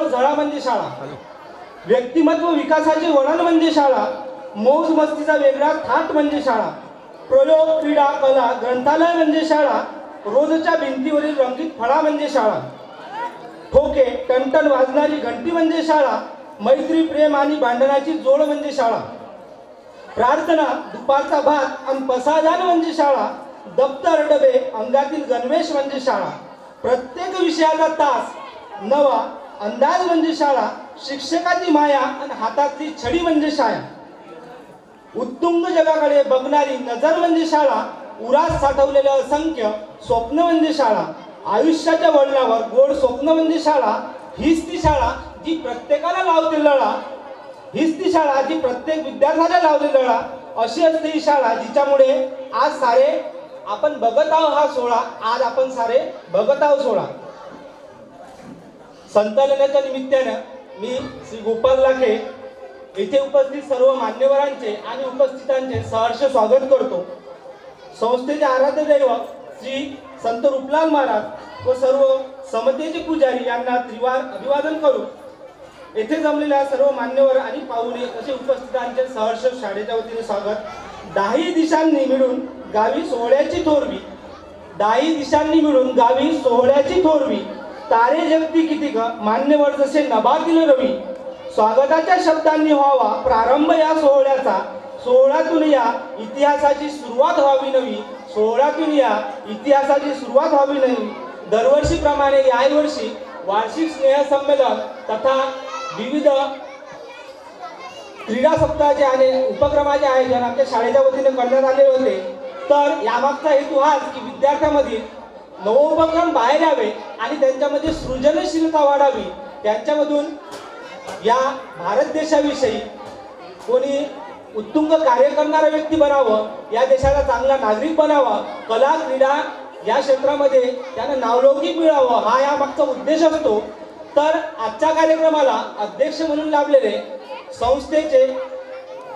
गोड झळा म्हणजे शाळा, व्यक्तिमत्व विकासाचे वळण म्हणजे शाळा, मौज मस्तीचा वेगळा थाट म्हणजे शाळा, प्रयोग क्रीडा कला ग्रंथालय म्हणजे शाळा, रोजच्या भिंतीवरील रंगीत फळा म्हणजे शाळा, ठोके टणटण वाजणारी घंटी म्हणजे शाळा, मैत्री प्रेम आणि भांडणाची जोड म्हणजे शाळा, प्रार्थना दुपारचा भात आणि पसायदान म्हणजे शाळा, दप्तर डबे अंगातील गणवेश म्हणजे शाळा, प्रत्येक विषयाचा तास नवा अंदाज म्हणजे शाळा, शिक्षकाची माया आणि हातातली छडी म्हणजे शाळा, उत्तुंग जगाकडे बघणारी नजर म्हणजे शाळा, उरास साठवलेले असंख्य स्वप्न म्हणजे शाळा, आयुष्याच्या वळणावर गोड स्वप्न म्हणजे शाळा, हीच ती शाळा जी प्रत्येकाला लावते लळा, हीच ती शाळा जी प्रत्येक विद्यार्थ्याला लावते लळा, अशी असते ही शाळा जिच्यामुळे आज सारे आपण बघत आहोत हा सोहळा, आज आपण सारे बघत आहोत सोहळा। संचालनाच्या निमित्ताने मी श्री गोपाल लाखे येथे उपस्थित सर्व मान्यवरांचे आणि उपस्थितांचे सहर्ष स्वागत करतो। संस्थेचे आराध्य दैवत श्री संत रूपलाल महाराज व सर्व समतेचे पुजारी यांना त्रिवार अभिवादन करू। येथे जमलेल्या सर्व मान्यवर आणि पाहुणे असे उपस्थितांचे सहर्ष शाळेच्या वतीने स्वागत। दाही दिशांनी मिळून गावी सोहळ्याची थोरवी, दाही दिशांनी मिळून गावी सोहळ्याची थोरवी, तारे जगती किती मान्यवर जसे नभातील रवी, स्वागताच्या शब्दांनी व्हावा प्रारंभ या सोहळ्याचा, सोहळ्यातून या इतिहासाची सुरुवात व्हावी नवी, सोहळ्यातून या इतिहासाची सुरुवात व्हावी नवी। दरवर्षीप्रमाणे याही वर्षी वार्षिक स्नेह संमेलन तथा विविध क्रीडा सप्ताहाचे आणि उपक्रमाचे आयोजन आमच्या शाळेच्या वतीने करण्यात आले होते। तर यामागचा हेतू हाच की विद्यार्थ्यांमधील नवोपक्रम बाहेर यावे आणि त्यांच्यामध्ये सृजनशीलता वाढावी, त्यांच्यामधून या भारत देशाविषयी कोणी उत्तुंग कार्य करणारा व्यक्ती बनावं, या देशाला चांगला नागरिक बनावा, कला क्रीडा या क्षेत्रामध्ये त्यांना नावलौकिक मिळावं, हा या मागचा उद्देश असतो। तर आजच्या कार्यक्रमाला अध्यक्ष म्हणून लाभलेले संस्थेचे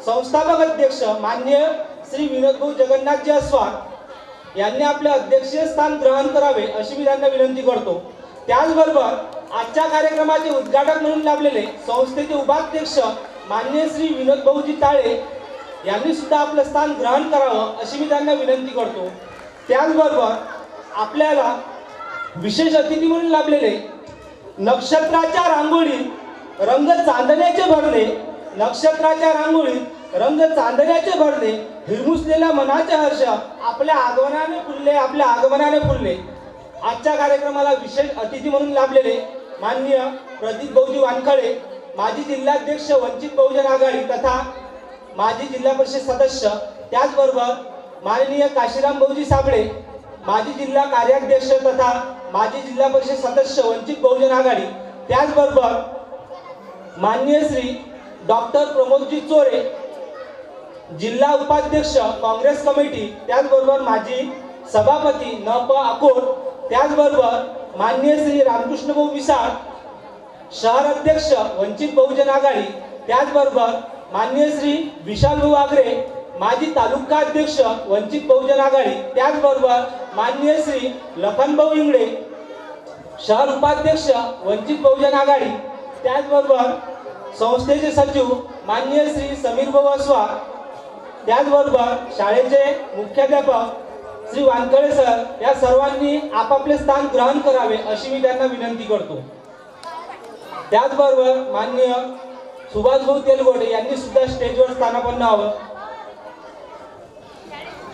संस्थापक अध्यक्ष माननीय श्री विनोदभाऊ जगन्नाथजी अस्वार यांनी आपले अध्यक्षीय स्थान ग्रहण करावे अशी मी त्यांना विनंती करतो। त्याचबरोबर आजच्या कार्यक्रमाचे उद्घाटक म्हणून लाभलेले संस्थेचे उपाध्यक्ष माननीय श्री विनोदभाऊजी ताळे यांनी सुद्धा आपलं स्थान ग्रहण करावं अशी मी त्यांना विनंती करतो। त्याचबरोबर आपल्याला विशेष अतिथी म्हणून लाभलेले नक्षत्राच्या रांगोळीत रंग चांदण्याचे भरले, नक्षत्राच्या रांगोळीत रंग चांदण्याचे भरले, हिरमुसलेल्या मनाचे हर्ष आपल्या आगमनाने फुलले, आपल्या आगमनाने फुलले। आजच्या कार्यक्रमाला विशेष अतिथी म्हणून लाभलेले माननीय प्रदीप भाऊजी वानखळे, माजी जिल्हाध्यक्ष वंचित बहुजन आघाडी तथा माजी जिल्हा परिषद सदस्य, त्याचबरोबर माननीय काशीराम भाऊजी साबळे, माजी जिल्हा कार्याध्यक्ष तथा माजी जिल्हा परिषद सदस्य वंचित बहुजन आघाडी, त्याचबरोबर माननीय श्री डॉक्टर प्रमोदजी चोरे, जिल्हा उपाध्यक्ष काँग्रेस कमिटी, त्याचबरोबर माजी सभापती न.प. अकोट, त्याचबरोबर माननीय श्री रामकृष्ण भाऊ विसाळ, शहर अध्यक्ष वंचित बहुजन आघाडी, त्याचबरोबर माननीय श्री विशाल भाऊ आगरे, माजी तालुका अध्यक्ष वंचित बहुजन आघाडी, त्याचबरोबर माननीय श्री लखन भाऊ इंगळे, शहर उपाध्यक्ष वंचित बहुजन आघाडी, त्याचबरोबर संस्थेचे सचिव माननीय श्री समीर भाऊ अस्वार, त्याचबरोबर शाळेचे मुख्याध्यापक श्री वानखळे सर, या सर्वांनी आपापले स्थान ग्रहण करावे अशी मी त्यांना विनंती करतो। त्याचबरोबर माननीय सुभाष भाऊ तेलगोटे यांनी सुद्धा स्टेजवर स्थानापन्न व्हावं।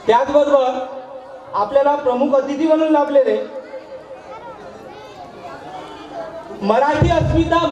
त्याचबरोबर आपल्याला प्रमुख अतिथी म्हणून लाभलेले मराठी अस्मिता